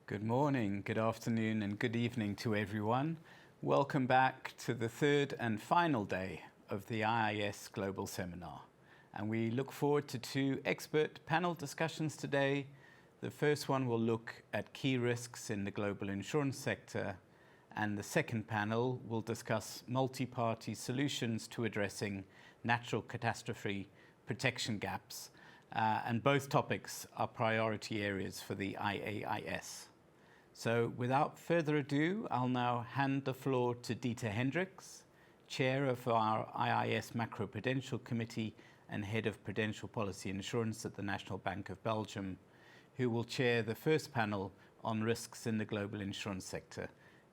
Good morning, good afternoon, and good evening to everyone. Welcome back to the third and final day of the IAIS Global Seminar. And we look forward to two expert panel discussions today. The first one will look at key risks in the global insurance sector, and the second panel will discuss multi-party solutions to addressing natural catastrophe protection gaps. And both topics are priority areas for the IAIS. So without further ado, I'll now hand the floor to Hendrickx, Chair of our IAIS Macroprudential Committee and Head of Prudential Policy Insurance at the National Bank of Belgium, who will chair the first panel on risks in the global insurance sector.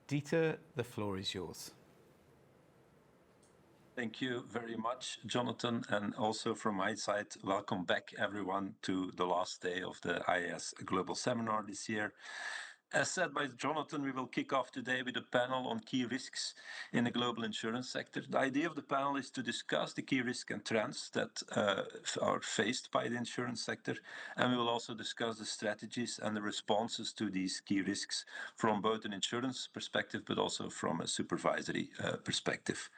Dieter, the floor is yours. Thank you very much, Jonathan, and also from my side, welcome back everyone to the last day of the IAIS Global Seminar this year. As said by Jonathan, we will kick off today with a panel on key risks in the global insurance sector. The idea of the panel is to discuss the key risks and trends that are faced by the insurance sector, and we will also discuss the strategies and the responses to these key risks from both an insurance perspective, but also from a supervisory perspective.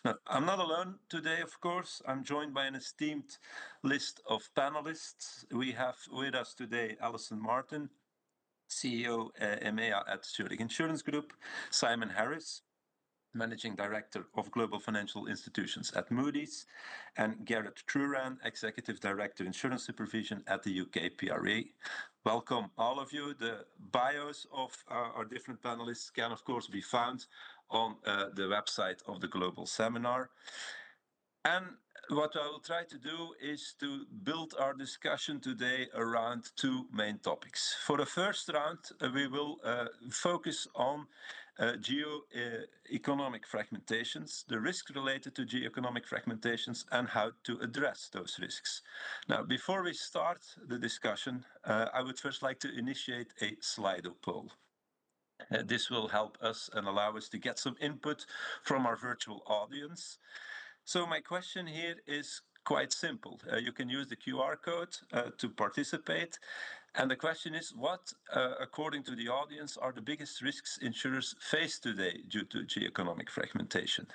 Now, I'm not alone today, of course. I'm joined by an esteemed list of panelists. We have with us today Alison Martin, CEO EMEA at Zurich Insurance Group, Simon Harris, Managing Director of Global Financial Institutions at Moody's, and Gareth Truran, Executive Director Insurance Supervision at the UK PRA. Welcome all of you. The bios of our different panelists can of course be found on the website of the Global Seminar. And what I will try to do is to build our discussion today around two main topics. For the first round, we will focus on geoeconomic fragmentations, the risks related to geoeconomic fragmentations, and how to address those risks. Now, before we start the discussion, I would first like to initiate a Slido poll. This will help us and allow us to get some input from our virtual audience. So my question here is quite simple. You can use the QR code to participate. And the question is, what, according to the audience, are the biggest risks insurers face today due to geoeconomic fragmentation?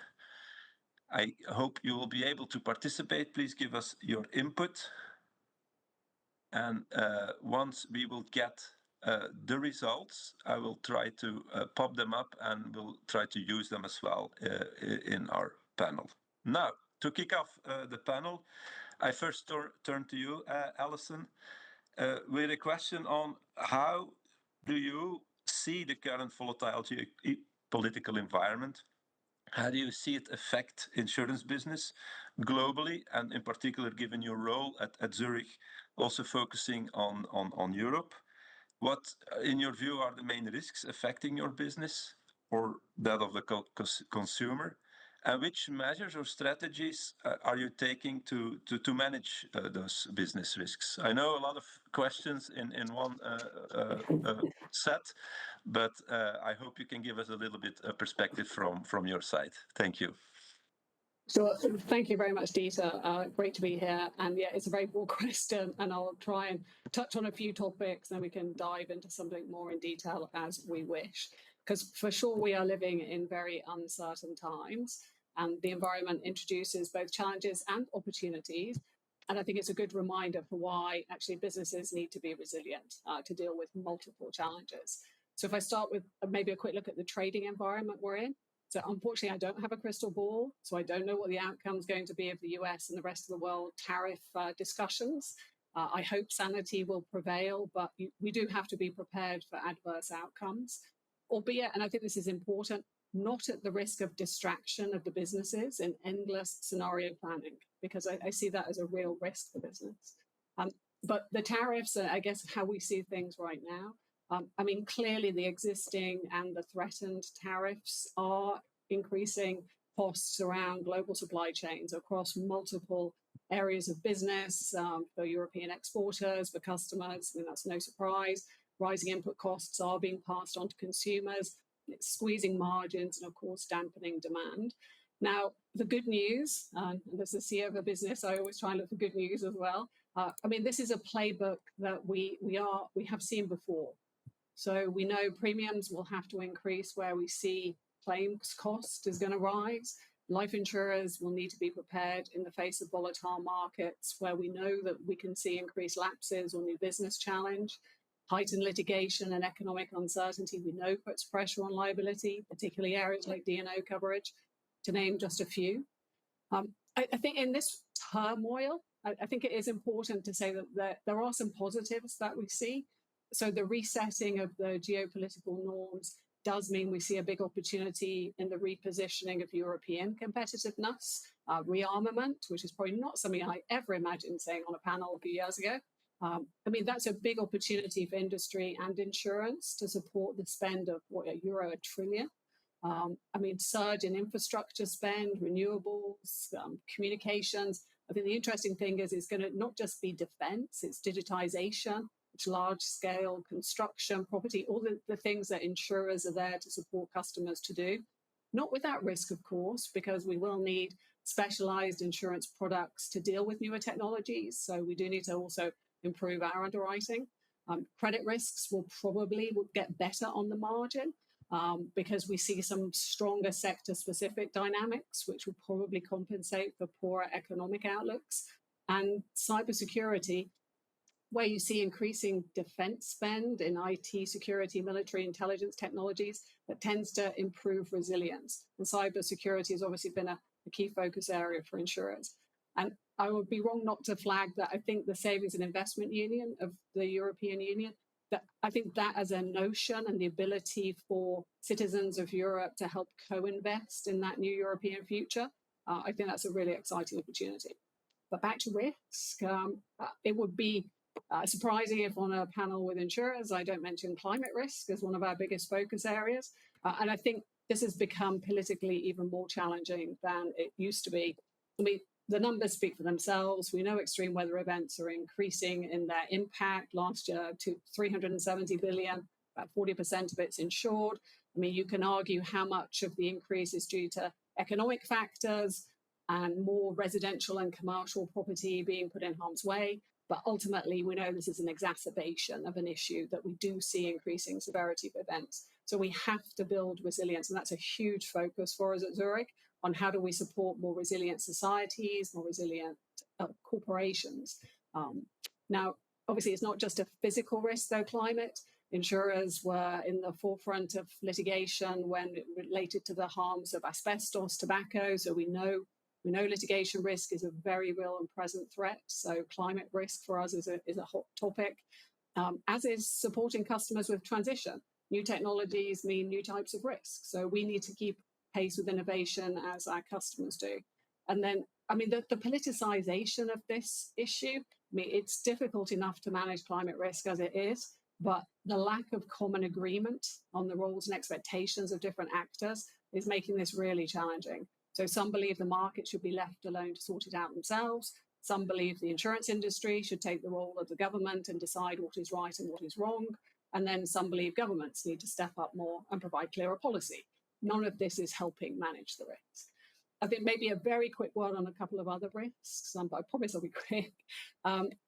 I hope you will be able to participate. Please give us your input. And once we will get the results, I will try to pop them up and we'll try to use them as well in our panel. Now, to kick off the panel, I first turn to you, Alison, with a question on how do you see the current volatile geopolitical environment? How do you see it affect insurance business globally, and in particular, given your role at Zurich, also focusing on Europe? What, in your view, are the main risks affecting your business or that of the consumer? And which measures or strategies are you taking to manage those business risks? I know a lot of questions in one set, but I hope you can give us a little bit of perspective from your side. Thank you. Sure. Thank you very much, Dieter. Great to be here. And yeah, it's a very broad question, and I'll try and touch on a few topics, and we can dive into something more in detail as we wish. Because for sure, we are living in very uncertain times, and the environment introduces both challenges and opportunities. And I think it's a good reminder for why actually businesses need to be resilient to deal with multiple challenges. So if I start with maybe a quick look at the trading environment we're in. So unfortunately, I don't have a crystal ball, so I don't know what the outcome is going to be of the US and the rest of the world tariff discussions. I hope sanity will prevail, but we do have to be prepared for adverse outcomes, albeit, and I think this is important, not at the risk of distraction of the businesses in endless scenario planning, because I see that as a real risk for business. But the tariffs, I guess, how we see things right now. I mean, clearly the existing and the threatened tariffs are increasing costs around global supply chains across multiple areas of business for European exporters, for customers. I mean, that's no surprise. Rising input costs are being passed on to consumers. It's squeezing margins and, of course, dampening demand. Now, the good news, and as the CEO of a business, I always try and look for good news as well. I mean, this is a playbook that we have seen before. So we know premiums will have to increase where we see claims cost is going to rise. Life insurers will need to be prepared in the face of volatile markets where we know that we can see increased lapses or new business challenge. Heightened litigation and economic uncertainty we know puts pressure on liability, particularly areas like D&O coverage, to name just a few. I think in this turmoil, I think it is important to say that there are some positives that we see. So the resetting of the geopolitical norms does mean we see a big opportunity in the repositioning of European competitiveness, rearmament, which is probably not something I ever imagined saying on a panel a few years ago. I mean, that's a big opportunity for industry and insurance to support the spend of euro 1 trillion. I mean, surge in infrastructure spend, renewables, communications. I think the interesting thing is it's going to not just be defense, it's digitization, it's large scale construction, property, all the things that insurers are there to support customers to do. Not without risk, of course, because we will need specialized insurance products to deal with newer technologies. So we do need to also improve our underwriting. Credit risks will probably get better on the margin because we see some stronger sector-specific dynamics, which will probably compensate for poorer economic outlooks. And cybersecurity, where you see increasing defense spend in IT security, military intelligence technologies, that tends to improve resilience. And cybersecurity has obviously been a key focus area for insurers. And I would be wrong not to flag that I think the Savings and Investment Union of the European Union, that I think that as a notion and the ability for citizens of Europe to help co-invest in that new European future, I think that's a really exciting opportunity. But back to risk, it would be surprising if on a panel with insurers, I don't mention climate risk as one of our biggest focus areas. And I think this has become politically even more challenging than it used to be. I mean, the numbers speak for themselves. We know extreme weather events are increasing in their impact. Last year to 370 billion, about 40% of it's insured. I mean, you can argue how much of the increase is due to economic factors and more residential and commercial property being put in harm's way. But ultimately, we know this is an exacerbation of an issue that we do see increasing severity of events. So we have to build resilience. And that's a huge focus for us at Zurich on how do we support more resilient societies, more resilient corporations. Now, obviously, it's not just a physical risk, though, climate. Insurers were in the forefront of litigation when it related to the harms of asbestos, tobacco. So we know litigation risk is a very real and present threat. So climate risk for us is a hot topic, as is supporting customers with transition. New technologies mean new types of risk. So we need to keep pace with innovation as our customers do. And then, I mean, the politicization of this issue, I mean, it's difficult enough to manage climate risk as it is, but the lack of common agreement on the roles and expectations of different actors is making this really challenging. So some believe the market should be left alone to sort it out themselves. Some believe the insurance industry should take the role of the government and decide what is right and what is wrong. And then some believe governments need to step up more and provide clearer policy. None of this is helping manage the risk. I think maybe a very quick word on a couple of other risks, but I promise I'll be quick.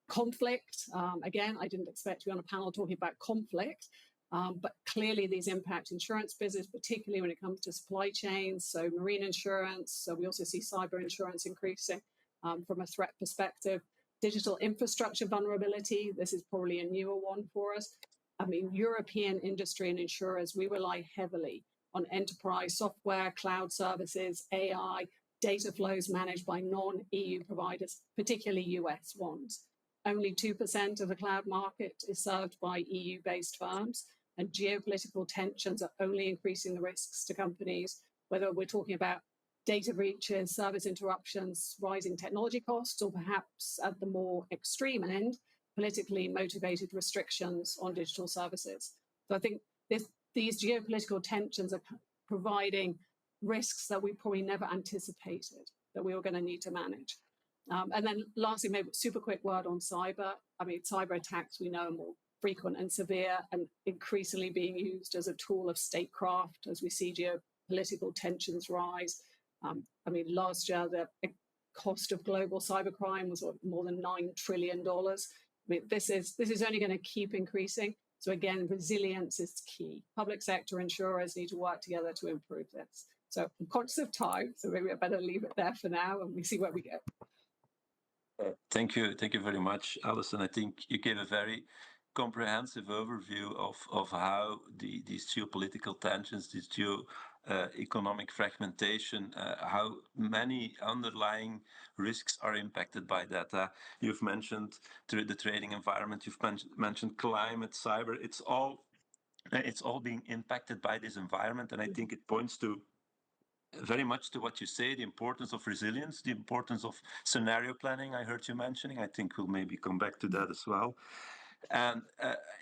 Conflict, again, I didn't expect to be on a panel talking about conflict, but clearly these impact insurance business, particularly when it comes to supply chains, so marine insurance. So we also see cyber insurance increasing from a threat perspective. Digital infrastructure vulnerability, this is probably a newer one for us. I mean, European industry and insurers, we rely heavily on enterprise software, cloud services, AI, data flows managed by non-EU providers, particularly US ones. Only 2% of the cloud market is served by EU-based firms, and geopolitical tensions are only increasing the risks to companies, whether we're talking about data breaches, service interruptions, rising technology costs, or perhaps at the more extreme end, politically motivated restrictions on digital services. So I think these geopolitical tensions are providing risks that we probably never anticipated that we were going to need to manage. And then lastly, maybe a super quick word on cyber. I mean, cyber attacks we know are more frequent and severe and increasingly being used as a tool of statecraft as we see geopolitical tensions rise. I mean, last year, the cost of global cybercrime was more than $9 trillion. I mean, this is only going to keep increasing. So again, resilience is key. Public sector insurers need to work together to improve this. So I'm conscious of time, so maybe I better leave it there for now and we see where we go. Thank you very much, Alison. I think you gave a very comprehensive overview of how these geopolitical tensions, this geoeconomic fragmentation, how many underlying risks are impacted by that. You've mentioned the trading environment, you've mentioned climate, cyber. It's all being impacted by this environment, and I think it points to very much to what you say, the importance of resilience, the importance of scenario planning I heard you mentioning. I think we'll maybe come back to that as well. And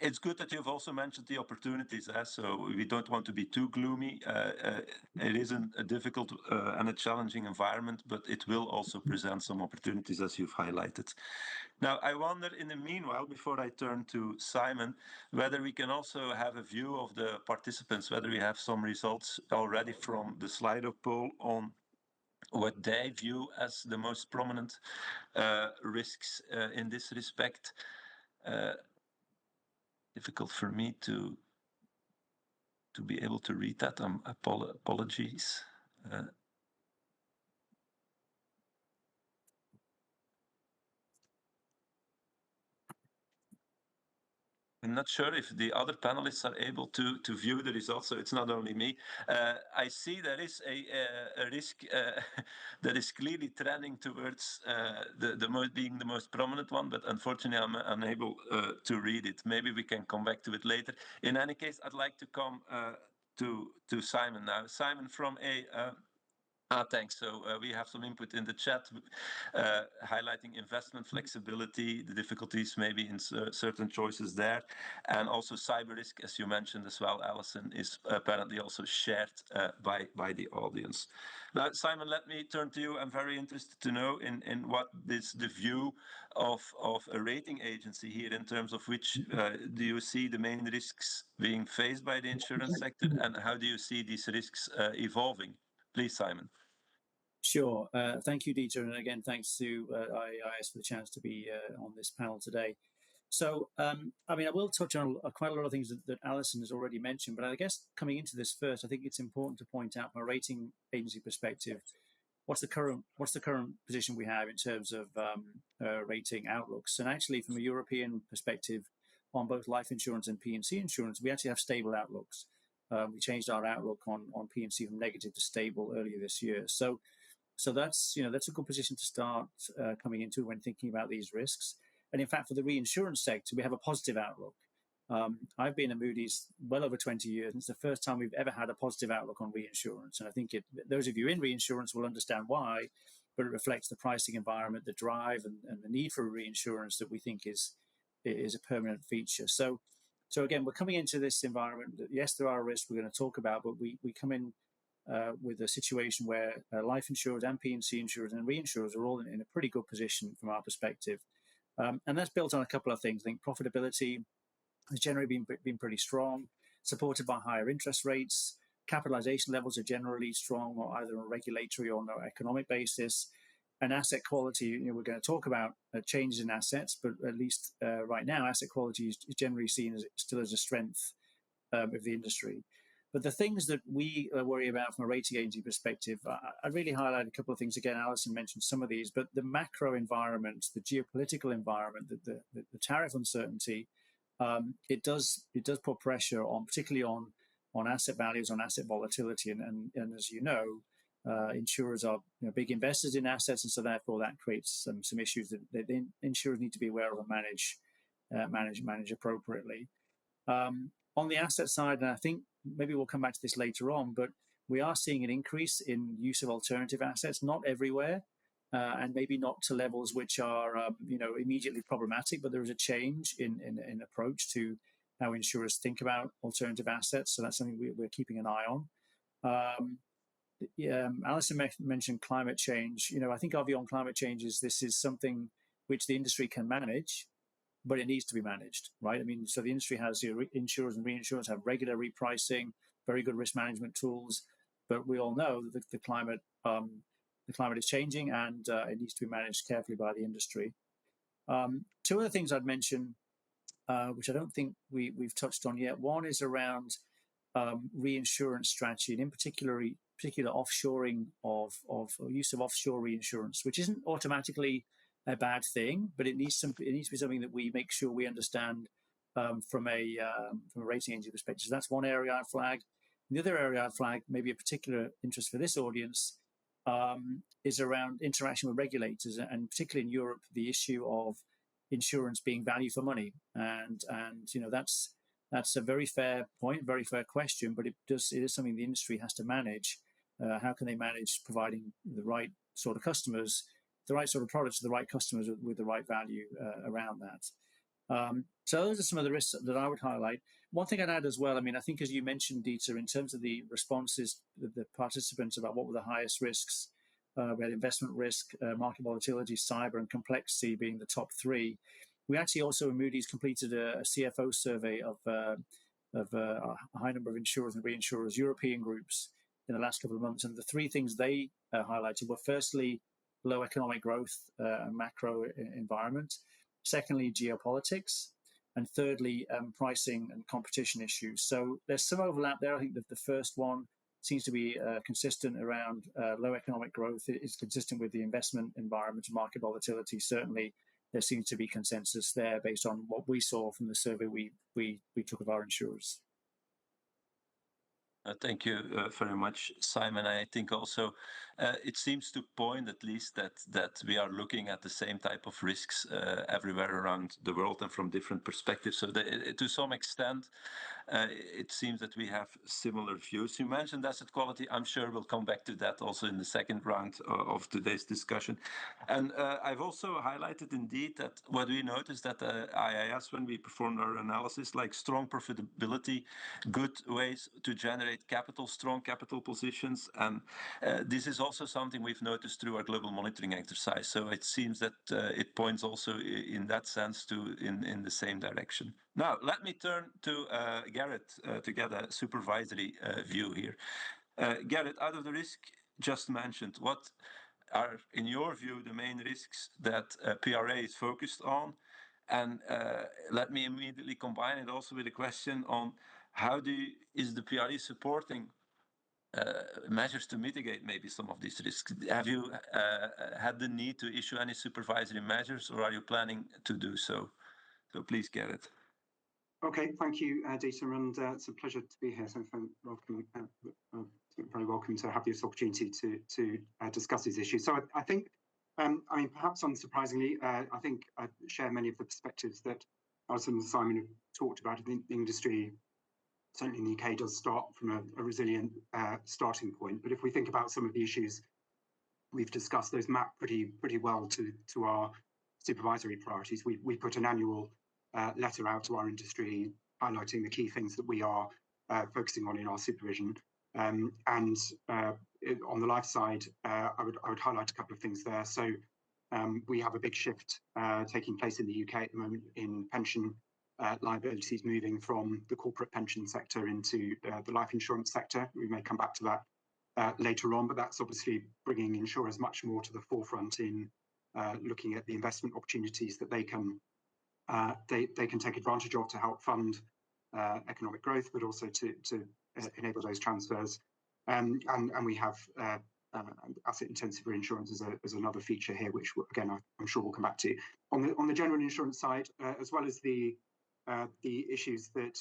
it's good that you've also mentioned the opportunities. So we don't want to be too gloomy. It isn't a difficult and a challenging environment, but it will also present some opportunities, as you've highlighted. Now, I wonder, in the meanwhile, before I turn to Simon, whether we can also have a view of the participants, whether we have some results already from the Slido poll on what they view as the most prominent risks in this respect. Difficult for me to be able to read that. Apologies. I'm not sure if the other panelists are able to view the results, so it's not only me. I see there is a risk that is clearly trending towards being the most prominent one, but unfortunately I'm unable to read it. Maybe we can come back to it later. In any case, I'd like to come to Simon now. Simon, from a thanks. So we have some input in the chat highlighting investment flexibility, the difficulties maybe in certain choices there, and also cyber risk, as you mentioned as well, Alison, is apparently also shared by the audience. Now, Simon, let me turn to you. I'm very interested to know in what is the view of a rating agency here in terms of which do you see the main risks being faced by the insurance sector, and how do you see these risks evolving? Please, Simon. Sure. Thank you, Dieter. And again, thanks to IAIS for the chance to be on this panel today. So, I mean, I will touch on quite a lot of things that Alison has already mentioned, but I guess coming into this first, I think it's important to point out from a rating agency perspective, what's the current position we have in terms of rating outlooks. And actually, from a European perspective, on both life insurance and P&C insurance, we actually have stable outlooks. We changed our outlook on P&C from negative to stable earlier this year. So that's a good position to start coming into when thinking about these risks. And in fact, for the reinsurance sector, we have a positive outlook. I've been at Moody's well over 20 years, and it's the first time we've ever had a positive outlook on reinsurance. And I think those of you in reinsurance will understand why, but it reflects the pricing environment, the drive, and the need for reinsurance that we think is a permanent feature. So again, we're coming into this environment that, yes, there are risks we're going to talk about, but we come in with a situation where life insurers and P&C insurers and reinsurers are all in a pretty good position from our perspective. And that's built on a couple of things. I think profitability has generally been pretty strong, supported by higher interest rates. Capitalization levels are generally strong, or either on a regulatory or on an economic basis. And asset quality, we're going to talk about changes in assets, but at least right now, asset quality is generally seen still as a strength of the industry. But the things that we worry about from a rating agency perspective, I'd really highlight a couple of things. Again, Alison mentioned some of these, but the macro environment, the geopolitical environment, the tariff uncertainty, it does put pressure on, particularly on asset values, on asset volatility, and as you know, insurers are big investors in assets, and so therefore that creates some issues that the insurers need to be aware of and manage appropriately. On the asset side, and I think maybe we'll come back to this later on, but we are seeing an increase in use of alternative assets, not everywhere, and maybe not to levels which are immediately problematic, but there is a change in approach to how insurers think about alternative assets. So that's something we're keeping an eye on. Alison mentioned climate change. I think our view on climate change is this is something which the industry can manage, but it needs to be managed, right? I mean, so the industry has insurers and reinsurers have regular repricing, very good risk management tools, but we all know that the climate is changing, and it needs to be managed carefully by the industry. Two other things I'd mention. which I don't think we've touched on yet. One is around reinsurance strategy, and in particular offshoring of use of offshore reinsurance, which isn't automatically a bad thing, but it needs to be something that we make sure we understand from a rating agency perspective. So that's one area I'd flag. The other area I'd flag, maybe a particular interest for this audience, is around interaction with regulators, and particularly in Europe, the issue of insurance being value for money, and that's a very fair point, very fair question, but it is something the industry has to manage. How can they manage providing the right sort of customers, the right sort of products to the right customers with the right value around that? So those are some of the risks that I would highlight. One thing I'd add as well, I mean, I think as you mentioned, Dieter, in terms of the responses, the participants about what were the highest risks, we had investment risk, market volatility, cyber, and complexity being the top three. We actually also in Moody's completed a CFO survey of a high number of insurers and reinsurers, European groups, in the last couple of months. And the three things they highlighted were firstly, low economic growth, macro environment. Secondly, geopolitics. And thirdly, pricing and competition issues. So there's some overlap there. I think that the first one seems to be consistent around low economic growth. It's consistent with the investment environment and market volatility. Certainly, there seems to be consensus there based on what we saw from the survey we took of our insurers. Thank you very much, Simon. I think also it seems to point at least that we are looking at the same type of risks everywhere around the world and from different perspectives. So to some extent, it seems that we have similar views. You mentioned asset quality. I'm sure we'll come back to that also in the second round of today's discussion. And I've also highlighted indeed that what we noticed at the IAIS when we performed our analysis, like strong profitability, good ways to generate capital, strong capital positions. And this is also something we've noticed through our global monitoring exercise. So it seems that it points also in that sense to in the same direction. Now, let me turn to Gareth to get a supervisory view here. Gareth, out of the risk just mentioned, what are, in your view, the main risks that PRA is focused on? And let me immediately combine it also with a question on how is the PRA supporting measures to mitigate maybe some of these risks? Have you had the need to issue any supervisory measures, or are you planning to do so? So please, Gareth. Okay, thank you, Dieter, and it's a pleasure to be here. So very welcome to have this opportunity to discuss these issues. So I think, I mean, perhaps unsurprisingly, I think I share many of the perspectives that Alison and Simon have talked about. I think the industry, certainly in the UK, does start from a resilient starting point. But if we think about some of the issues we've discussed, those map pretty well to our supervisory priorities. We put an annual letter out to our industry highlighting the key things that we are focusing on in our supervision. And on the life side, I would highlight a couple of things there. So we have a big shift taking place in the UK at the moment in pension liabilities, moving from the corporate pension sector into the life insurance sector. We may come back to that later on, but that's obviously bringing insurers much more to the forefront in looking at the investment opportunities that they can take advantage of to help fund economic growth, but also to enable those transfers. And we have asset-intensive reinsurance as another feature here, which again I'm sure we'll come back to. On the general insurance side, as well as the issues that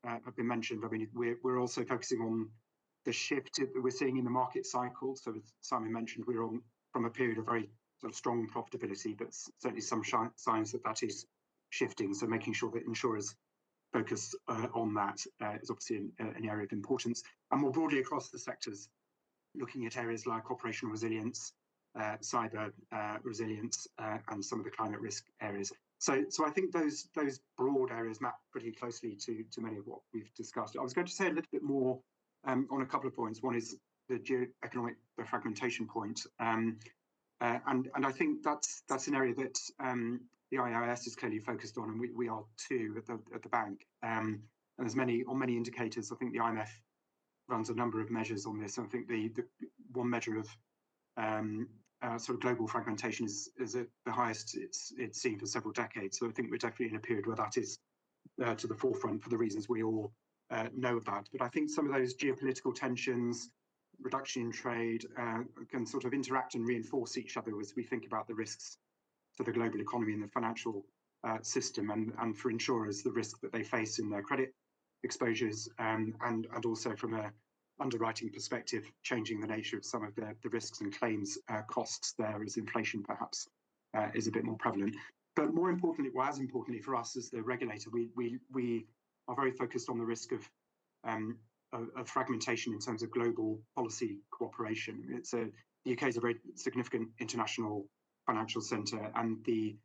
have been mentioned, I mean, we're also focusing on the shift that we're seeing in the market cycle. So as Simon mentioned, we're on from a period of very sort of strong profitability, but certainly some signs that is shifting. So making sure that insurers focus on that is obviously an area of importance. And more broadly across the sectors, looking at areas like operational resilience, cyber resilience, and some of the climate risk areas. So I think those broad areas map pretty closely to many of what we've discussed. I was going to say a little bit more on a couple of points. One is the geoeconomic, the fragmentation point. And I think that's an area that the IAIS is clearly focused on, and we are too at the bank. And there's many indicators. I think the IMF runs a number of measures on this. And I think the one measure of sort of global fragmentation is at the highest it's seen for several decades. So I think we're definitely in a period where that is to the forefront for the reasons we all know about. But I think some of those geopolitical tensions, reduction in trade, can sort of interact and reinforce each other as we think about the risks to the global economy and the financial system, and for insurers, the risk that they face in their credit exposures, and also from a underwriting perspective, changing the nature of some of the risks and claims costs there as inflation perhaps is a bit more prevalent. But more importantly, well, as importantly for us as the regulator, we are very focused on the risk of fragmentation in terms of global policy cooperation. The UK is a very significant international financial centre, and the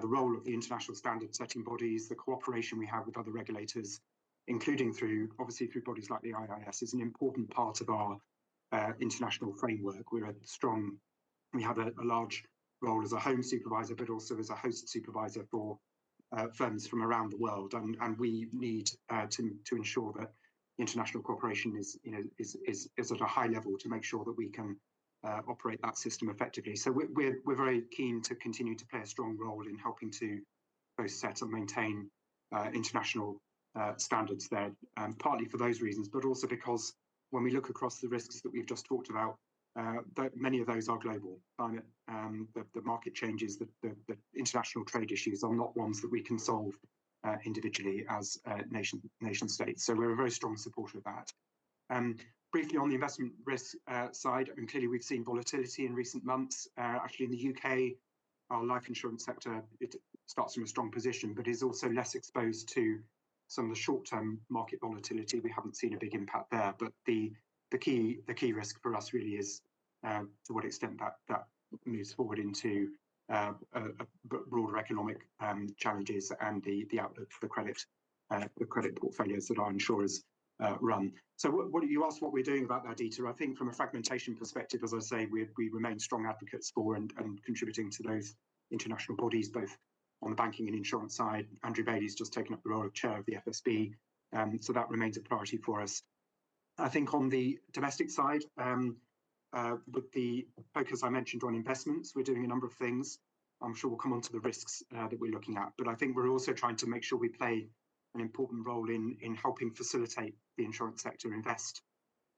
role of the international standard setting bodies, the cooperation we have with other regulators, including obviously through bodies like the IAIS, is an important part of our international framework. We have a large role as a home supervisor, but also as a host supervisor for firms from around the world, and we need to ensure that international cooperation is at a high level to make sure that we can operate that system effectively. So we're very keen to continue to play a strong role in helping to both set and maintain international standards there, partly for those reasons, but also because when we look across the risks that we've just talked about, that many of those are global. Climate, the market changes, the international trade issues are not ones that we can solve individually as nation states. So we're a very strong supporter of that. Briefly on the investment risk side, and clearly we've seen volatility in recent months. Actually in the UK, our life insurance sector, it starts from a strong position, but is also less exposed to some of the short-term market volatility. We haven't seen a big impact there, but the key risk for us really is to what extent that moves forward into broader economic challenges and the outlook for the credit portfolios that our insurers run. So what you asked what we're doing about that, Dieter. I think from a fragmentation perspective, as I say, we remain strong advocates for and contributing to those international bodies, both on the banking and insurance side. Andrew Bailey's just taken up the role of chair of the FSB, so that remains a priority for us. I think on the domestic side, with the focus I mentioned on investments, we're doing a number of things. I'm sure we'll come on to the risks that we're looking at, but I think we're also trying to make sure we play an important role in helping facilitate the insurance sector invest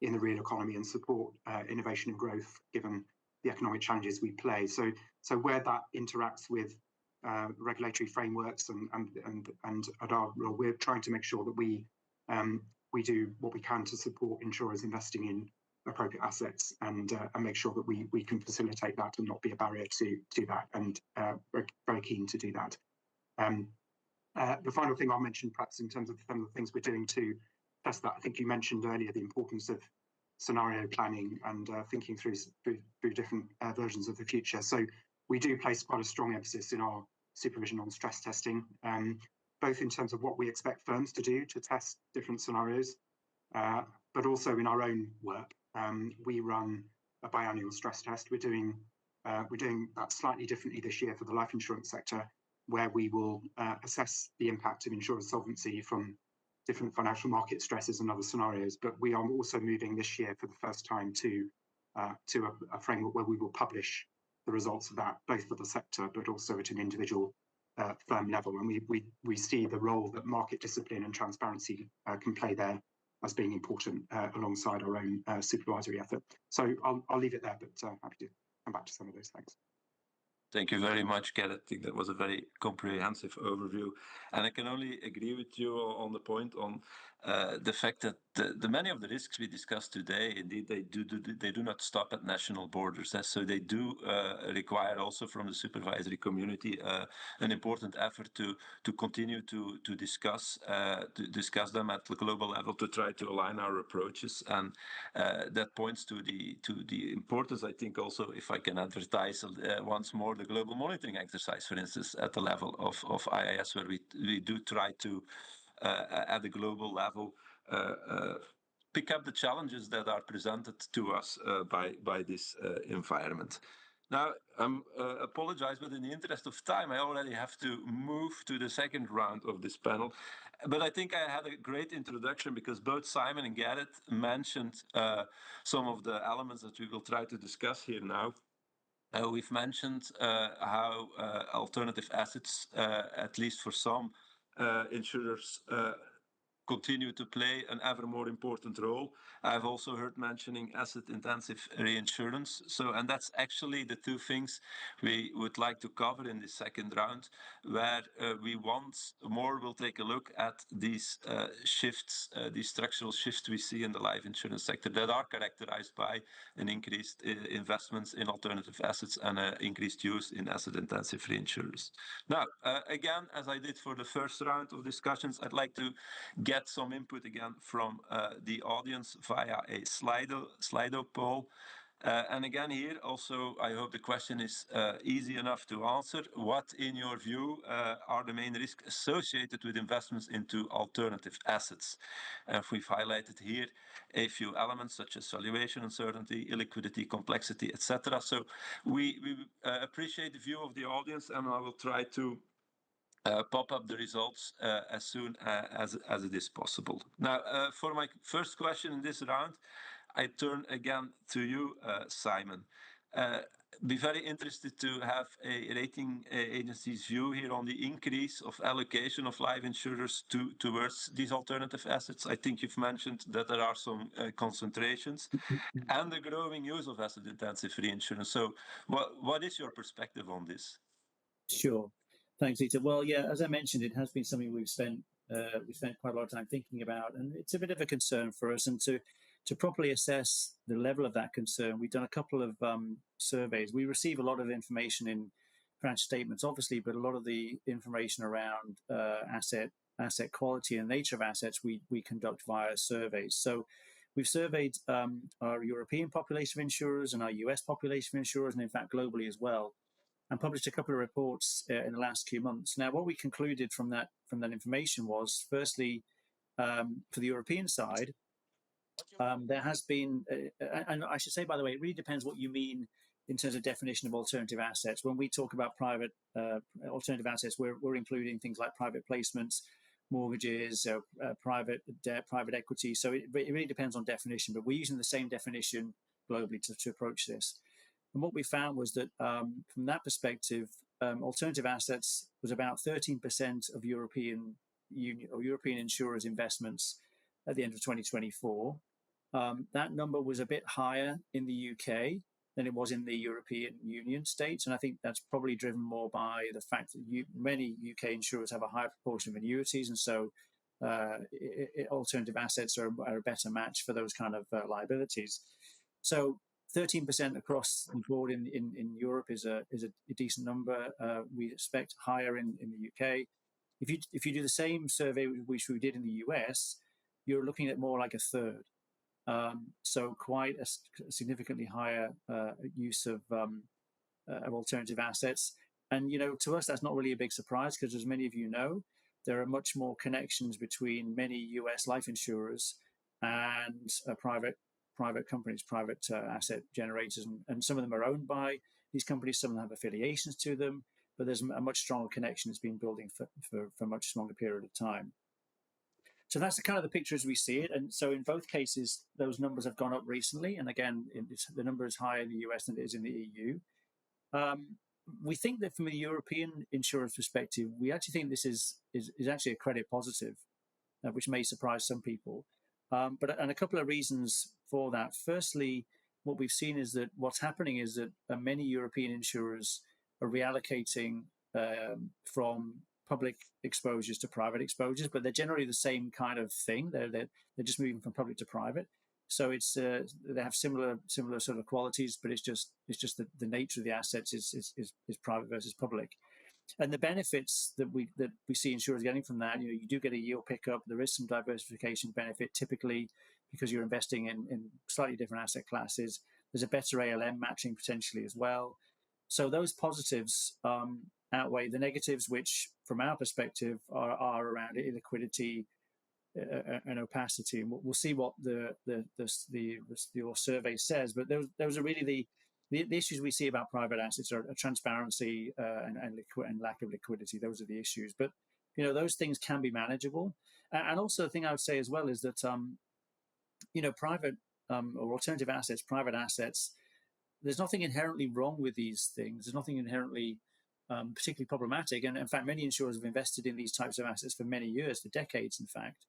in the real economy and support innovation and growth, given the economic challenges we play. So where that interacts with regulatory frameworks and at our role, we're trying to make sure that we do what we can to support insurers investing in appropriate assets and make sure that we can facilitate that and not be a barrier to that. And we're very keen to do that. The final thing I'll mention, perhaps in terms of some of the things we're doing to test that, I think you mentioned earlier the importance of scenario planning and thinking through different versions of the future. So we do place quite a strong emphasis in our supervision on stress testing, both in terms of what we expect firms to do to test different scenarios, but also in our own work. We run a biannual stress test. We're doing that slightly differently this year for the life insurance sector, where we will assess the impact of insurer solvency from different financial market stresses and other scenarios. But we are also moving this year for the first time to a framework where we will publish the results of that, both for the sector, but also at an individual firm level. And we see the role that market discipline and transparency can play there as being important alongside our own supervisory effort. So I'll leave it there, but happy to come back to some of those things. Thank you very much, Gareth. I think that was a very comprehensive overview. And I can only agree with you on the point on the fact that the many of the risks we discussed today, indeed, they do not stop at national borders. So they do require also from the supervisory community an important effort to continue to discuss them at the global level to try to align our approaches. And that points to the importance, I think, also, if I can advertise once more, the global monitoring exercise, for instance, at the level of IAIS, where we do try to, at the global level, pick up the challenges that are presented to us by this environment. Now, apologize, but in the interest of time, I already have to move to the second round of this panel. But I think I had a great introduction because both Simon and Gareth mentioned some of the elements that we will try to discuss here now. We've mentioned how alternative assets, at least for some insurers, continue to play an ever more important role. I've also heard mentioning asset-intensive reinsurance. And that's actually the two things we would like to cover in this second round, where we'll take a look at these shifts, these structural shifts we see in the life insurance sector that are characterized by an increased investments in alternative assets and increased use in asset-intensive reinsurers. Now, again, as I did for the first round of discussions, I'd like to get some input again from the audience via a Slido poll. And again here also, I hope the question is easy enough to answer. What, in your view, are the main risks associated with investments into alternative assets? We've highlighted here a few elements such as valuation uncertainty, illiquidity, complexity, etc. So we appreciate the view of the audience, and I will try to pop up the results as soon as it is possible. Now, for my first question in this round, I turn again to you, Simon. Be very interested to have a rating agency's view here on the increase of allocation of life insurers towards these alternative assets. I think you've mentioned that there are some concentrations and the growing use of asset-intensive reinsurance. So what is your perspective on this? Sure. Thanks, Dieter. Well, yeah, as I mentioned, it has been something we've spent quite a lot of time thinking about, and it's a bit of a concern for us. And to properly assess the level of that concern, we've done a couple of surveys. We receive a lot of information in financial statements, obviously, but a lot of the information around asset quality and nature of assets we conduct via surveys. So we've surveyed our European population of insurers and our US population of insurers, and in fact globally as well, and published a couple of reports in the last few months. Now, what we concluded from that information was, firstly, for the European side, there has been, and I should say, by the way, it really depends what you mean in terms of definition of alternative assets. When we talk about private alternative assets, we're including things like private placements, mortgages, private debt, private equity. So it really depends on definition, but we're using the same definition globally to approach this. And what we found was that from that perspective, alternative assets was about 13% of European insurers' investments at the end of 2024. That number was a bit higher in the UK than it was in the European Union states. And I think that's probably driven more by the fact that many UK insurers have a higher proportion of annuities. And so alternative assets are a better match for those kind of liabilities. So 13% across the board in Europe is a decent number. We expect higher in the UK. If you do the same survey which we did in the US, you're looking at more like a third. So quite a significantly higher use of alternative assets. And, to us, that's not really a big surprise because, as many of you know, there are much more connections between many US life insurers and private companies, private asset generators. And some of them are owned by these companies. Some of them have affiliations to them. But there's a much stronger connection that's been building for a much longer period of time. So that's the kind of the picture as we see it. And so in both cases, those numbers have gone up recently. And again, the number is higher in the US than it is in the EU. We think that from a European insurance perspective, we actually think this is actually a credit positive, which may surprise some people. And a couple of reasons for that. Firstly, what we've seen is that what's happening is that many European insurers are reallocating from public exposures to private exposures, but they're generally the same kind of thing. They're just moving from public to private. So it's they have similar sort of qualities, but it's just the nature of the assets is private versus public. And the benefits that we see insurers getting from that, you do get a yield pickup. There is some diversification benefit typically because you're investing in slightly different asset classes. There's a better ALM matching potentially as well. So those positives outweigh the negatives, which from our perspective are around illiquidity and opacity. And we'll see what your survey says, but those are really the issues we see about private assets are transparency and lack of liquidity. Those are the issues. But those things can be manageable. And also, the thing I would say as well is that private or alternative assets, private assets, there's nothing inherently wrong with these things. There's nothing inherently particularly problematic. And in fact, many insurers have invested in these types of assets for many years, for decades, in fact.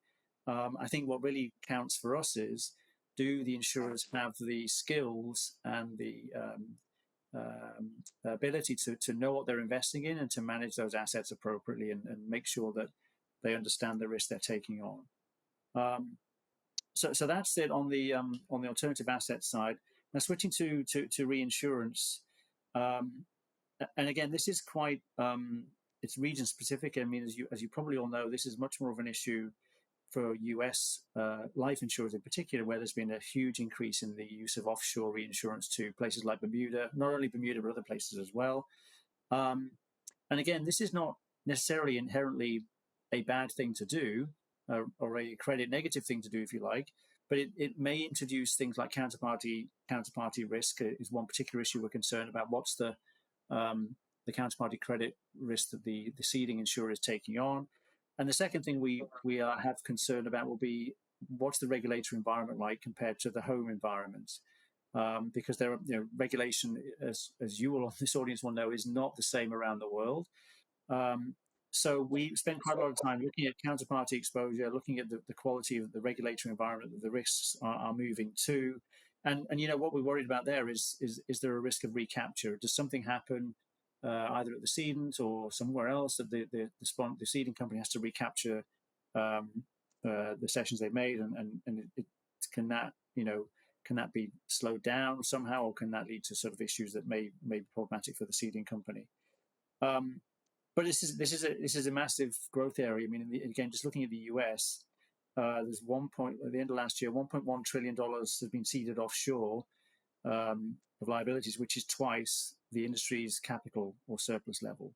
I think what really counts for us is, do the insurers have the skills and the ability to know what they're investing in and to manage those assets appropriately and make sure that they understand the risk they're taking on. So that's it on the alternative asset side. Now switching to reinsurance, and again, this is quite it's region specific. I mean, as you probably all know, this is much more of an issue for US life insurers in particular, where there's been a huge increase in the use of offshore reinsurance to places like Bermuda, not only Bermuda, but other places as well. And again, this is not necessarily inherently a bad thing to do, or a credit negative thing to do, if you like, but it may introduce things like counterparty risk is one particular issue we're concerned about. What's the counterparty credit risk that the ceding insurer is taking on? And the second thing we have concern about will be, what's the regulatory environment like compared to the home environment? Because there are, regulation, as you all on this audience will know, is not the same around the world. So we spend quite a lot of time looking at counterparty exposure, looking at the quality of the regulatory environment that the risks are moving to. And what we're worried about there is there a risk of recapture? Does something happen either at the cedant or somewhere else that the ceding company has to recapture the cessions they made, and can that be slowed down somehow, or can that lead to sort of issues that may be problematic for the ceding company? But this is a massive growth area. I mean, again, just looking at the US, there's at the end of last year, $1.1 trillion has been ceded offshore of liabilities, which is twice the industry's capital or surplus level.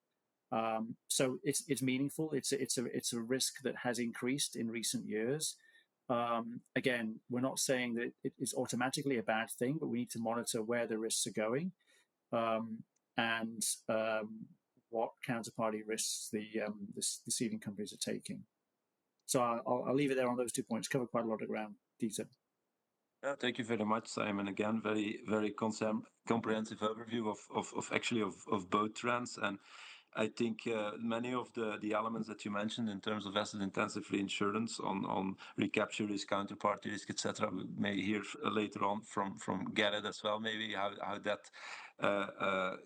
So it's meaningful. It's a risk that has increased in recent years. Again, we're not saying that it is automatically a bad thing, but we need to monitor where the risks are going, and what counterparty risks the ceding companies are taking. So I'll leave it there on those 2 points. Cover quite a lot of ground, Dieter. Thank you very much, Simon. Again, very, very comprehensive overview of both trends. And I think many of the elements that you mentioned in terms of asset-intensive reinsurance on recapture risk, counterparty risk, etc., we may hear later on from Gareth as well, maybe how that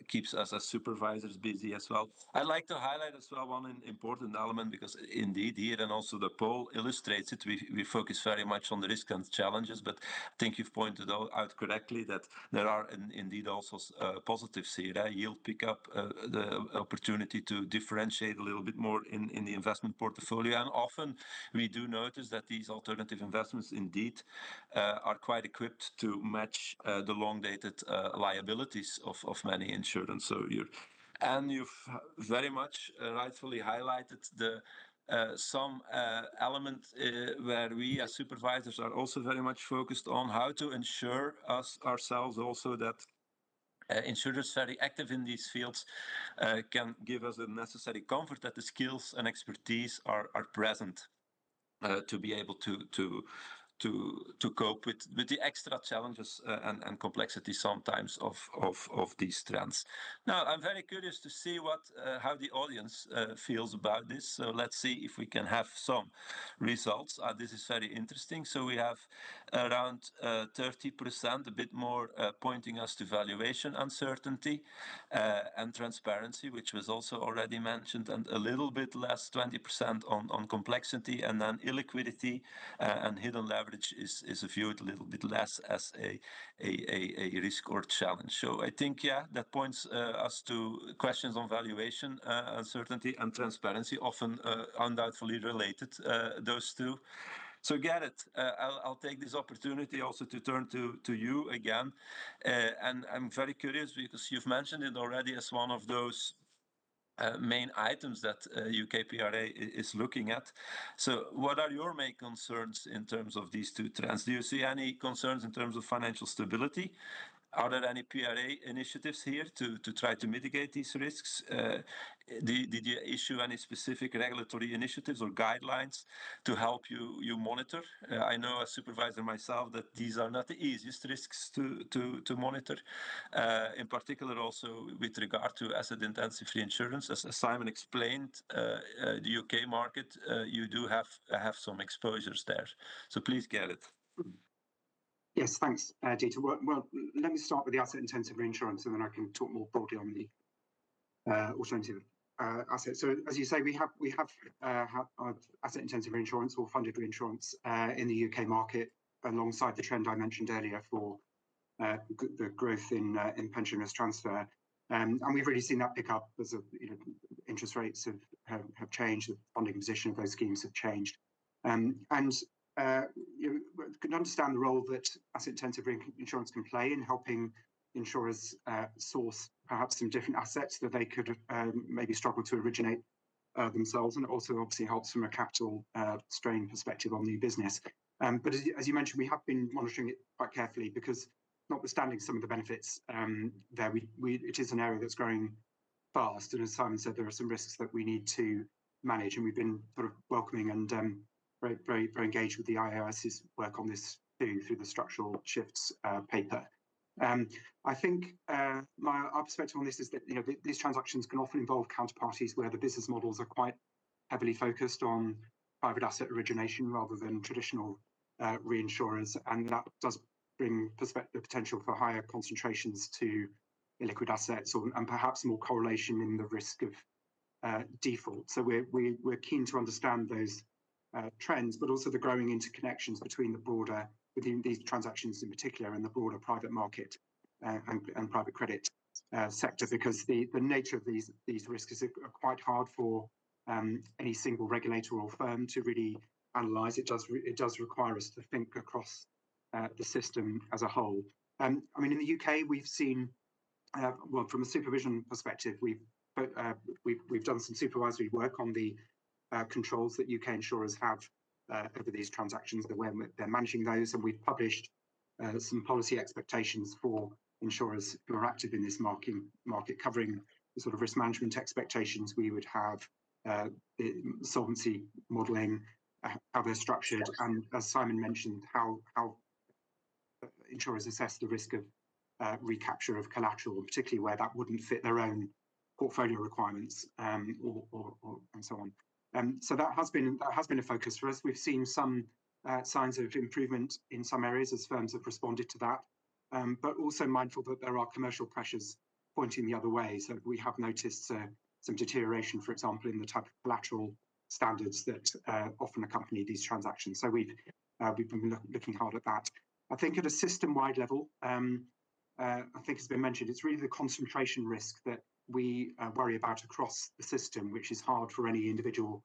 keeps us as supervisors busy as well. I'd like to highlight as well one important element, because indeed here, and also the poll illustrates it, we focus very much on the risk and challenges, but I think you've pointed out correctly that there are indeed also positives here. Yield pickup, the opportunity to differentiate a little bit more in the investment portfolio. And often we do notice that these alternative investments indeed are quite equipped to match the long-dated liabilities of many insurance. So you've very much rightfully highlighted some element where we as supervisors are also very much focused on how to ensure ourselves also that insurers very active in these fields can give us the necessary comfort that the skills and expertise are present to be able to cope with the extra challenges and complexity sometimes of these trends. Now, I'm very curious to see how the audience feels about this. So let's see if we can have some results. This is very interesting. So we have around 30%, a bit more, pointing us to valuation uncertainty and transparency, which was also already mentioned, and a little bit less, 20% on complexity, and then illiquidity and hidden leverage is viewed a little bit less as a risk or challenge. So I think, that points us to questions on valuation, uncertainty and transparency, often undoubtedly related, those two. So Gareth, I'll take this opportunity also to turn to you again. And I'm very curious, because you've mentioned it already as one of those main items that UKPRA is looking at. So what are your main concerns in terms of these two trends? Do you see any concerns in terms of financial stability? Are there any PRA initiatives here to try to mitigate these risks? Did you issue any specific regulatory initiatives or guidelines to help you monitor? I know as supervisor myself that these are not the easiest risks to monitor. In particular, also with regard to asset-intensive reinsurance, as Simon explained, the UK market, you do have some exposures there. So please, Gareth. Yes, thanks, Dieter. Well, let me start with the asset-intensive reinsurance, and then I can talk more broadly on the alternative assets. So, as you say, we have asset-intensive reinsurance or funded reinsurance in the UK market, alongside the trend I mentioned earlier for the growth in pension risk transfer, and we've really seen that pick up as interest rates have changed, the funding position of those schemes have changed, you can understand the role that asset-intensive insurance can play in helping insurers source perhaps some different assets that they could maybe struggle to originate themselves, and it also obviously helps from a capital strain perspective on new business. But as you mentioned, we have been monitoring it quite carefully because, notwithstanding some of the benefits there, it is an area that's growing fast, and as Simon said, there are some risks that we need to manage, and we've been sort of welcoming and very engaged with the IAIS's work on this too, through the structural shifts paper. I think our perspective on this is that these transactions can often involve counterparties where the business models are quite heavily focused on private asset origination rather than traditional reinsurers, and that does bring the potential for higher concentrations to illiquid assets, and perhaps more correlation in the risk of default. So we're keen to understand those trends, but also the growing interconnections between these transactions in particular and the broader private market and private credit sector, because the nature of these risks is quite hard for any single regulator or firm to really analyse. It does require us to think across the system as a whole. I mean, in the UK, we've seen, well, from a supervision perspective, we've done some supervisory work on the controls that UK insurers have over these transactions, the way they're managing those, and we've published some policy expectations for insurers who are active in this market, covering the sort of risk management expectations we would have, the solvency modelling, how they're structured, and as Simon mentioned, how insurers assess the risk of recapture of collateral, particularly where that wouldn't fit their own portfolio requirements, or and so on. So that has been a focus for us. We've seen some signs of improvement in some areas as firms have responded to that, but also mindful that there are commercial pressures pointing the other way. So we have noticed some deterioration, for example, in the type of collateral standards that often accompany these transactions. So we've been looking hard at that. I think at a system-wide level, I think it's been mentioned, it's really the concentration risk that we worry about across the system, which is hard for any individual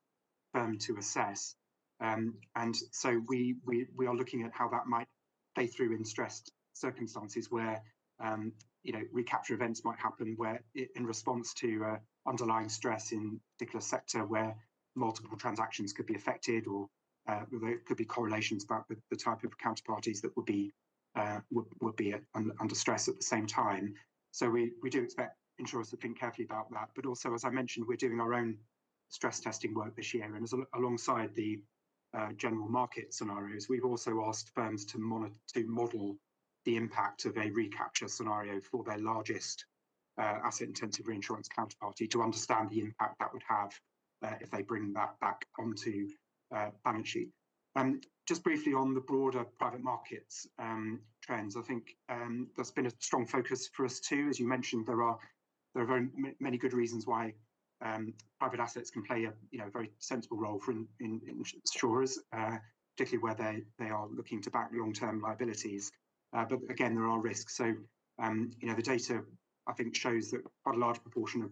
firm to assess. And so we are looking at how that might play through in stressed circumstances where recapture events might happen, where in response to underlying stress in a particular sector where multiple transactions could be affected, or there could be correlations about the type of counterparties that would be under stress at the same time. So we do expect insurers to think carefully about that. But also, as I mentioned, we're doing our own stress testing work this year, and alongside the general market scenarios, we've also asked firms to model the impact of a recapture scenario for their largest asset-intensive reinsurance counterparty, to understand the impact that would have if they bring that back onto balance sheet. Just briefly on the broader private markets trends, I think that's been a strong focus for us too. As you mentioned, there are very many good reasons why private assets can play a very sensible role for insurers, particularly where they are looking to back long-term liabilities. But again, there are risks. So the data I think shows that quite a large proportion of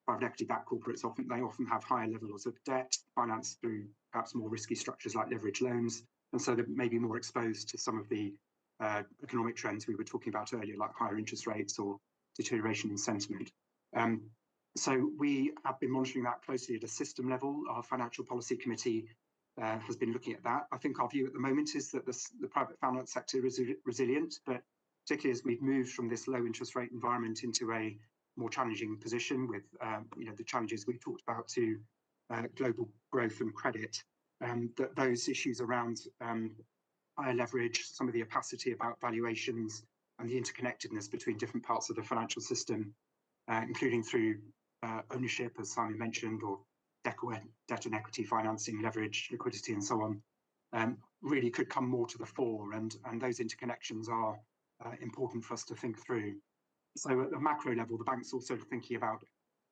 private equity-backed corporates often have higher levels of debt financed through perhaps more risky structures like leverage loans, and so they're maybe more exposed to some of the economic trends we were talking about earlier, like higher interest rates or deterioration in sentiment. So we have been monitoring that closely at a system level. Our financial policy committee has been looking at that. I think our view at the moment is that the private finance sector is resilient, but particularly as we've moved from this low interest rate environment into a more challenging position with the challenges we talked about to global growth and credit, that those issues around higher leverage, some of the opacity about valuations, and the interconnectedness between different parts of the financial system, including through ownership, as Simon mentioned, or debt and equity financing, leverage, liquidity, and so on, really could come more to the fore. And those interconnections are important for us to think through. So at the macro level, the bank's also thinking about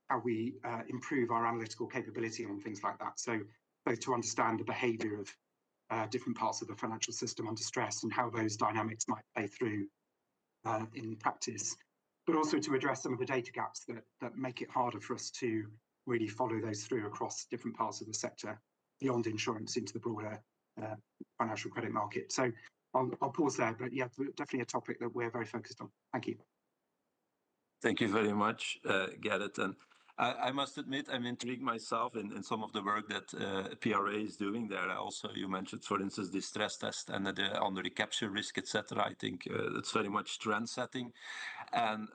how we improve our analytical capability on things like that. So both to understand the behavior of different parts of the financial system under stress and how those dynamics might play through in practice, but also to address some of the data gaps that make it harder for us to really follow those through across different parts of the sector, beyond insurance into the broader financial credit market. So I'll pause there, but yeah, definitely a topic that we're very focused on. Thank you. Thank you very much, Gareth. And I must admit, I'm intrigued myself in some of the work that PRA is doing there. Also, you mentioned, for instance, the stress test and on the recapture risk, etc. I think it's very much trend setting. And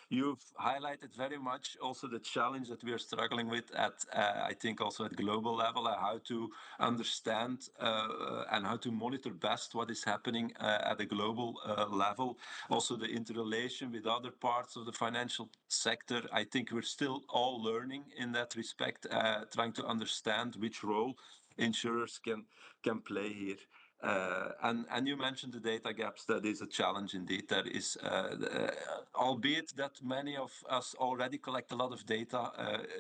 you've highlighted very much also the challenge that we are struggling with at, I think, also at global level, how to understand and how to monitor best what is happening at a global level. Also, the interrelation with other parts of the financial sector. I think we're still all learning in that respect, trying to understand which role insurers can play here. And you mentioned the data gaps. That is a challenge indeed. That is, albeit that many of us already collect a lot of data,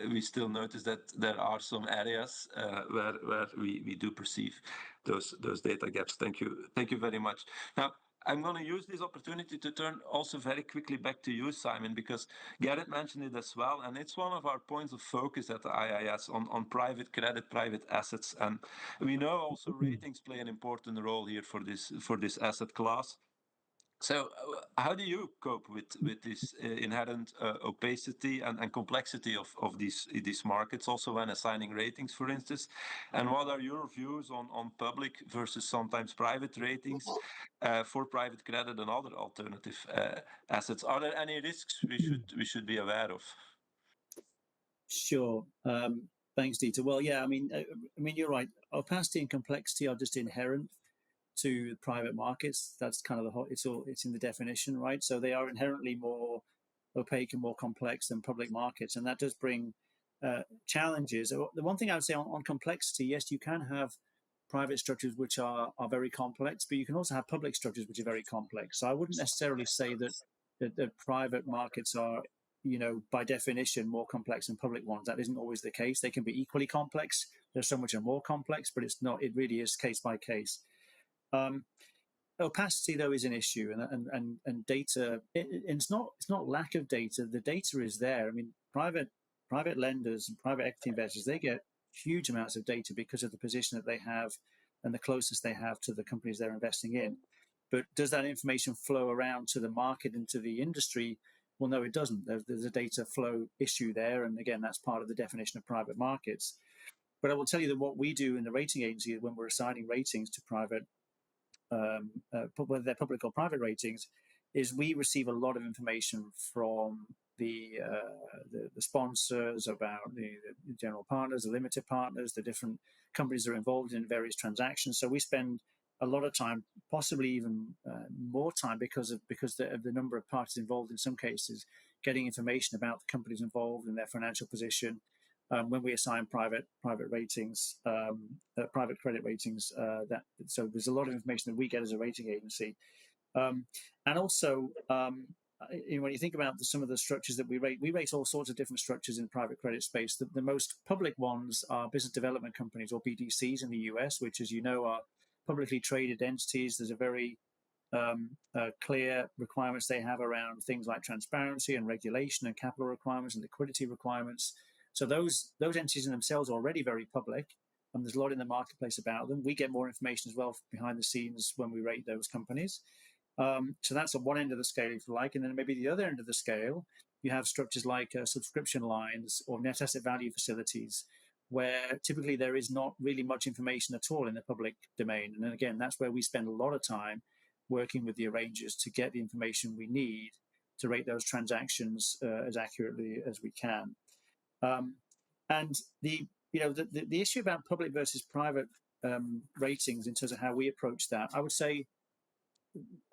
we still notice that there are some areas where we do perceive those data gaps. Thank you very much. Now, I'm going to use this opportunity to turn also very quickly back to you, Simon, because Gareth mentioned it as well, and it's one of our points of focus at the IAIS on private credit, private assets, and we know also ratings play an important role here for this asset class. So how do you cope with this inherent opacity and complexity of these markets, also when assigning ratings, for instance? And what are your views on public versus sometimes private ratings for private credit and other alternative assets? Are there any risks we should be aware of? Sure. Thanks, Dieter. Well, yeah, I mean, you're right. Opacity and complexity are just inherent to private markets. That's kind of it's in the definition, right? So they are inherently more opaque and more complex than public markets, and that does bring challenges. The one thing I would say on complexity, yes, you can have private structures which are very complex, but you can also have public structures which are very complex. So I wouldn't necessarily say that private markets are, by definition, more complex than public ones. That isn't always the case. They can be equally complex. There's some which are more complex, but it's not. It really is case by case. Opacity, though, is an issue, and data. It's not lack of data. The data is there. I mean, private lenders and private equity investors, they get huge amounts of data because of the position that they have and the closeness they have to the companies they're investing in. But does that information flow around to the market and to the industry? Well, no, it doesn't. There's a data flow issue there, and again, that's part of the definition of private markets. But I will tell you that what we do in the rating agency when we're assigning ratings to private, whether they're public or private ratings, is we receive a lot of information from the sponsors about the general partners, the limited partners, the different companies that are involved in various transactions. So we spend a lot of time, possibly even more time, because of the number of parties involved in some cases, getting information about the companies involved and their financial position. When we assign private ratings, private credit ratings, so there's a lot of information that we get as a rating agency, and also when you think about some of the structures that we rate all sorts of different structures in private credit space. The most public ones are business development companies, or BDCs, in the US, which, as you know, are publicly traded entities. There's a very clear requirements they have around things like transparency and regulation and capital requirements and liquidity requirements. So those entities in themselves are already very public, and there's a lot in the marketplace about them. We get more information as well behind the scenes when we rate those companies. So that's at one end of the scale, if you like. And then maybe the other end of the scale, you have structures like subscription lines or net asset value facilities, where typically there is not really much information at all in the public domain. And then again, that's where we spend a lot of time working with the arrangers to get the information we need to rate those transactions as accurately as we can. And the issue about public versus private ratings in terms of how we approach that, I would say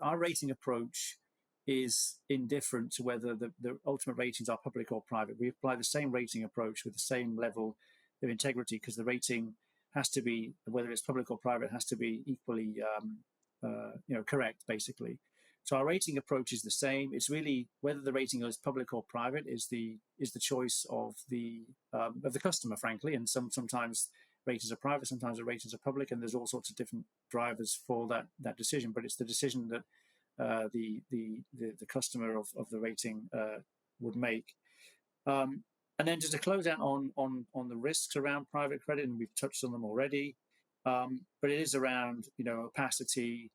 our rating approach is indifferent to whether the ultimate ratings are public or private. We apply the same rating approach with the same level of integrity, because the rating has to be, whether it's public or private, has to be equally correct, basically. So our rating approach is the same. It's really whether the rating is public or private is the choice of the customer, frankly. And sometimes ratings are private, sometimes the ratings are public, and there's all sorts of different drivers for that decision. But it's the decision that the customer of the rating would make. And then just to close out on the risks around private credit, and we've touched on them already, but it is around opacity,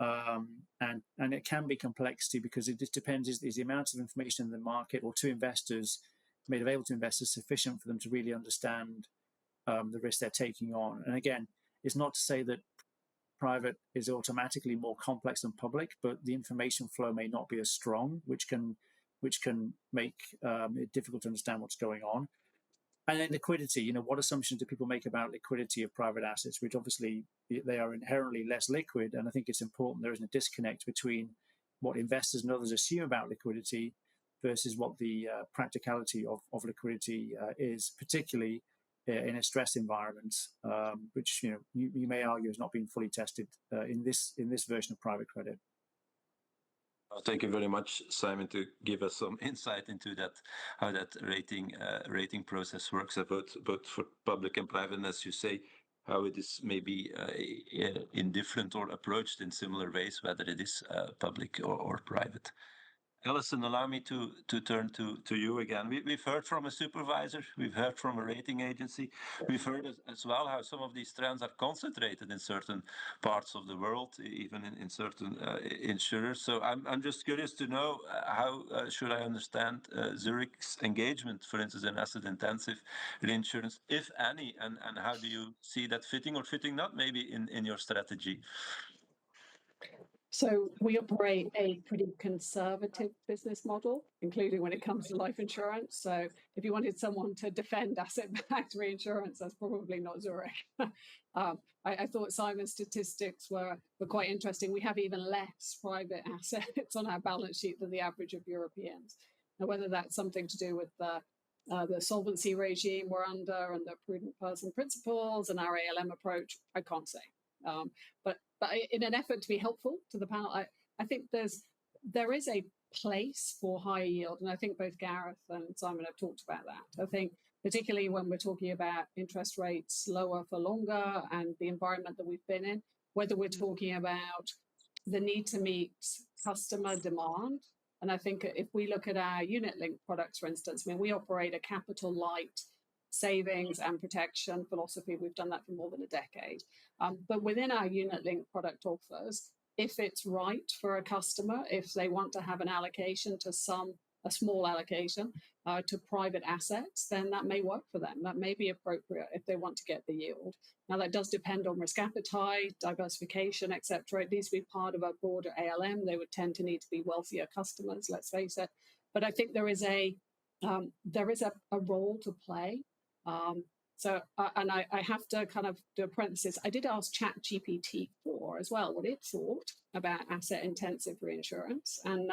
and it can be complexity, because it just depends, is the amount of information in the market or to investors made available to investors sufficient for them to really understand the risk they're taking on. And again, it's not to say that private is automatically more complex than public, but the information flow may not be as strong, which can make it difficult to understand what's going on. And then liquidity, what assumptions do people make about liquidity of private assets, which obviously they are inherently less liquid. And I think it's important there isn't a disconnect between what investors and others assume about liquidity versus what the practicality of liquidity is, particularly in a stress environment, which you may argue has not been fully tested in this version of private credit. Thank you very much, Simon, to give us some insight into that, how that rating process works, both for public and private, and as you say, how it is maybe indifferent or approached in similar ways, whether it is public or private. Alison, allow me to turn to you again. We've heard from a supervisor, we've heard from a rating agency, we've heard as well how some of these trends are concentrated in certain parts of the world, even in certain insurers. So I'm just curious to know how should I understand Zurich's engagement, for instance, in asset-intensive reinsurance, if any, and how do you see that fitting or fitting not maybe in your strategy? So we operate a pretty conservative business model, including when it comes to life insurance. So if you wanted someone to defend asset-backed reinsurance, that's probably not Zurich. I thought Simon's statistics were quite interesting. We have even less private assets on our balance sheet than the average of Europeans. Now, whether that's something to do with the solvency regime we're under and the prudent person principles and our ALM approach, I can't say. But in an effort to be helpful to the panel, I think there is a place for high yield, and I think both Gareth and Simon have talked about that. I think particularly when we're talking about interest rates lower for longer and the environment that we've been in, whether we're talking about the need to meet customer demand. And I think if we look at our unit-linked products, for instance, we operate a capital light savings and protection philosophy. We've done that for more than a decade. But within our unit-linked product offers, if it's right for a customer, if they want to have an allocation to a small allocation to private assets, then that may work for them. That may be appropriate if they want to get the yield. Now, that does depend on risk appetite, diversification, etc. It needs to be part of a broader ALM. They would tend to need to be wealthier customers, let's face it. But I think there is a role to play. And I have to kind of do a parenthesis. I did ask ChatGPT-4 as well what it thought about asset-intensive reinsurance, and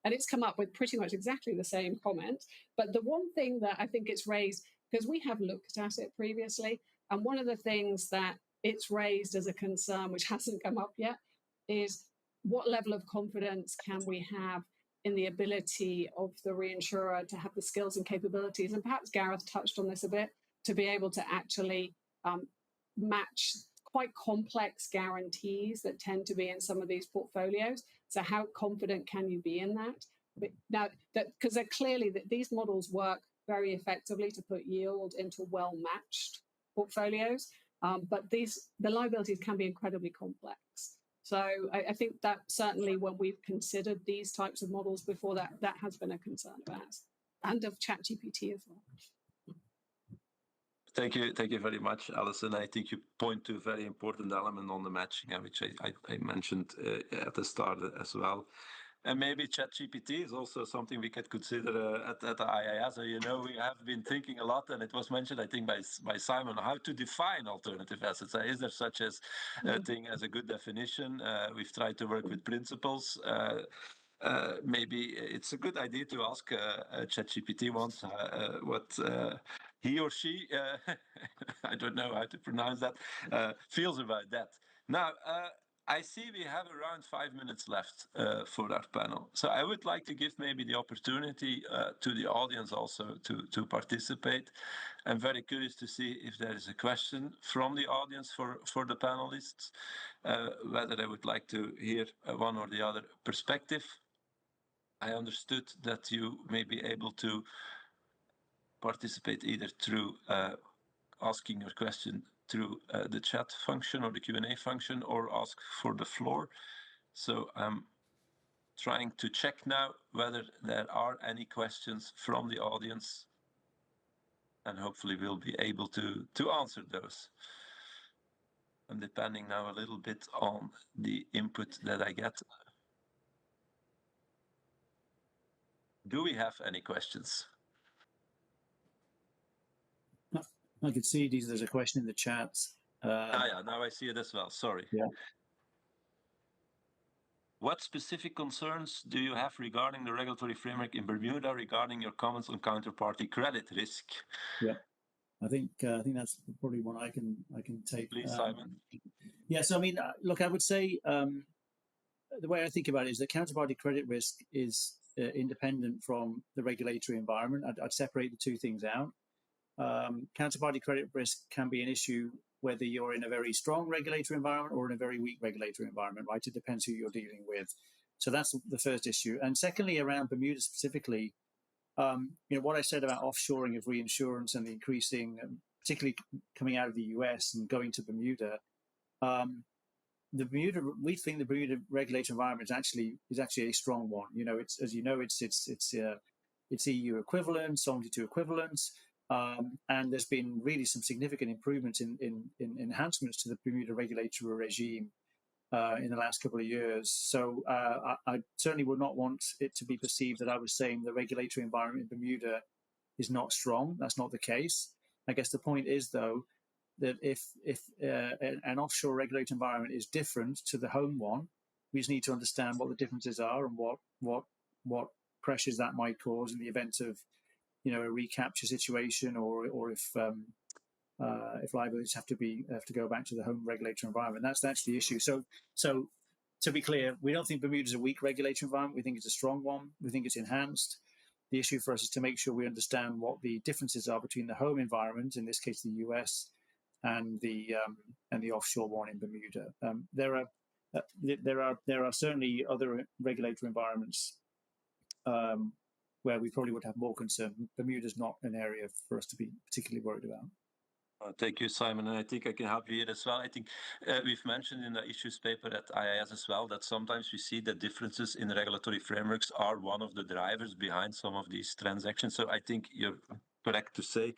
it's come up with pretty much exactly the same comment. But the one thing that I think it's raised, because we have looked at it previously, and one of the things that it's raised as a concern, which hasn't come up yet, is what level of confidence can we have in the ability of the reinsurer to have the skills and capabilities, and perhaps Gareth touched on this a bit, to be able to actually match quite complex guarantees that tend to be in some of these portfolios. So how confident can you be in that? Now, because they're clearly that these models work very effectively to put yield into well-matched portfolios, but the liabilities can be incredibly complex. So I think that certainly when we've considered these types of models before, that has been a concern of ours, and of ChatGPT as well. Thank you very much, Alison. I think you point to a very important element on the matching, which I mentioned at the start as well. And maybe ChatGPT is also something we could consider at the IAIS. So, you know, we have been thinking a lot, and it was mentioned, I think, by Simon, how to define alternative assets. Is there such as a thing as a good definition? We've tried to work with principles. Maybe it's a good idea to ask ChatGPT once what he or she, I don't know how to pronounce that, feels about that. Now, I see we have around 5 minutes left for our panel. So I would like to give maybe the opportunity to the audience also to participate. I'm very curious to see if there is a question from the audience for the panelists, whether they would like to hear one or the other perspective. I understood that you may be able to participate either through asking your question through the chat function or the Q&A function, or ask for the floor. So I'm trying to check now whether there are any questions from the audience, and hopefully we'll be able to answer those. I'm depending now a little bit on the input that I get. Do we have any questions? I could see there's a question in the chat. Yeah, now I see it as well. Sorry. Yeah. What specific concerns do you have regarding the regulatory framework in Bermuda regarding your comments on counterparty credit risk? Yeah, I think that's probably one I can take. Please, Simon. Yeah, so I mean, look, I would say the way I think about it is that counterparty credit risk is independent from the regulatory environment. I'd separate the two things out. Counterparty credit risk can be an issue whether you're in a very strong regulatory environment or in a very weak regulatory environment, right? It depends who you're dealing with. So that's the first issue. And secondly, around Bermuda specifically, what I said about offshoring of reinsurance and the increasing, particularly coming out of the US and going to Bermuda, we think the Bermuda regulatory environment is actually a strong one. You know, it's EU equivalent, Solvency II equivalent. And there's been really some significant improvements in enhancements to the Bermuda regulatory regime in the last couple of years. So I certainly would not want it to be perceived that I was saying the regulatory environment in Bermuda is not strong. That's not the case. I guess the point is, though, that if an offshore regulatory environment is different to the home one, we just need to understand what the differences are and what pressures that might cause in the event of a recapture situation, or if liabilities have to go back to the home regulatory environment. That's the issue. So to be clear, we don't think Bermuda is a weak regulatory environment. We think it's a strong one. We think it's enhanced. The issue for us is to make sure we understand what the differences are between the home environment, in this case the US, and the offshore one in Bermuda. There are certainly other regulatory environments where we probably would have more concern. Bermuda's not an area for us to be particularly worried about. Thank you, Simon. And I think I can help you here as well. I think we've mentioned in the issues paper at IAIS as well that sometimes we see that differences in regulatory frameworks are one of the drivers behind some of these transactions. So I think you're correct to say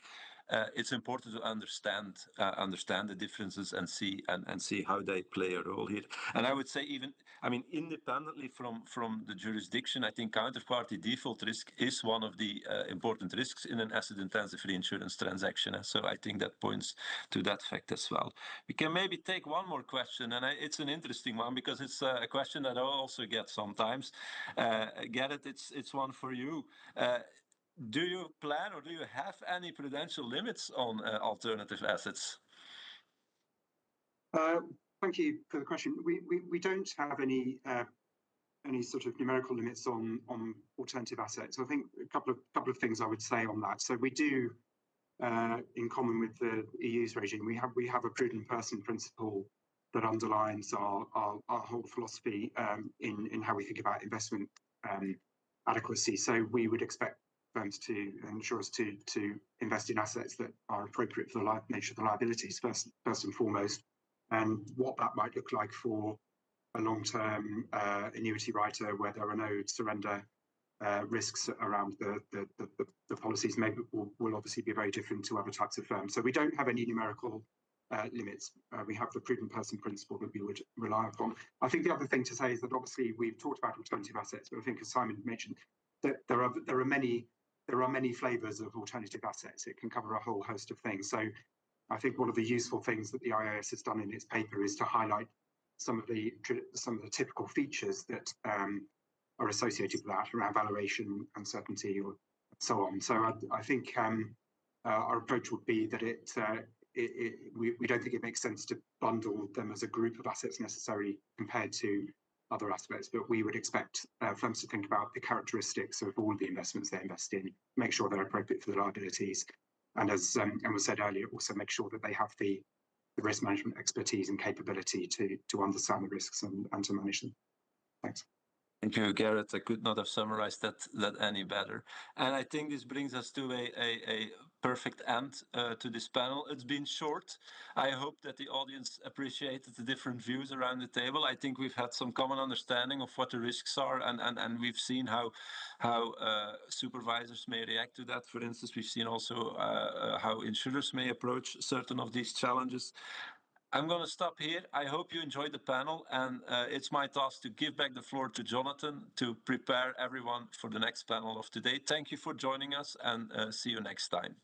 it's important to understand the differences and see how they play a role here. And I would say independently from the jurisdiction, I think counterparty default risk is one of the important risks in an asset-intensive reinsurance transaction. And so I think that points to that fact as well. We can maybe take one more question, and it's an interesting one because it's a question that I also get sometimes. Gareth, it's one for you. Do you plan or do you have any prudential limits on alternative assets? Thank you for the question. We don't have any sort of numerical limits on alternative assets. I think a couple of things I would say on that. So we do, in common with the EU's regime, we have a prudent person principle that underlines our whole philosophy in how we think about investment adequacy. So we would expect firms and insurers to invest in assets that are appropriate for the nature of the liabilities first and foremost, and what that might look like for a long-term annuity writer where there are no surrender risks around the policies will obviously be very different to other types of firms. So we don't have any numerical limits. We have the prudent person principle that we would rely upon. I think the other thing to say is that obviously we've talked about alternative assets, but I think, as Simon mentioned, that there are many flavors of alternative assets. It can cover a whole host of things. So I think one of the useful things that the IAIS has done in its paper is to highlight some of the typical features that are associated with that around valuation, uncertainty, or so on. So I think our approach would be that we don't think it makes sense to bundle them as a group of assets necessarily compared to other aspects, but we would expect firms to think about the characteristics of all the investments they invest in, make sure they're appropriate for the liabilities, and as Emma said earlier, also make sure that they have the risk management expertise and capability to understand the risks and to manage them. Thanks. Thank you, Gareth. I could not have summarized that any better. And I think this brings us to a perfect end to this panel. It's been short. I hope that the audience appreciated the different views around the table. I think we've had some common understanding of what the risks are, and we've seen how supervisors may react to that. For instance, we've seen also how insurers may approach certain of these challenges. I'm going to stop here. I hope you enjoyed the panel, and it's my task to give back the floor to Jonathan to prepare everyone for the next panel of today. Thank you for joining us, and see you next time.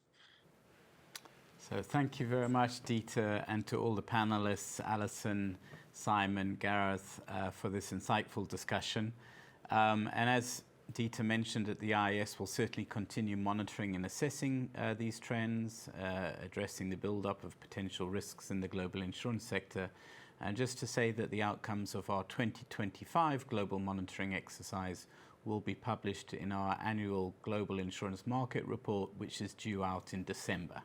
So thank you very much, Dieter, and to all the panelists, Alison, Simon, Gareth, for this insightful discussion. And as Dieter mentioned, that the IAIS will certainly continue monitoring and assessing these trends, addressing the build-up of potential risks in the global insurance sector. And just to say that the outcomes of our 2025 global monitoring exercise will be published in our annual Global Insurance Market Report, which is due out in December.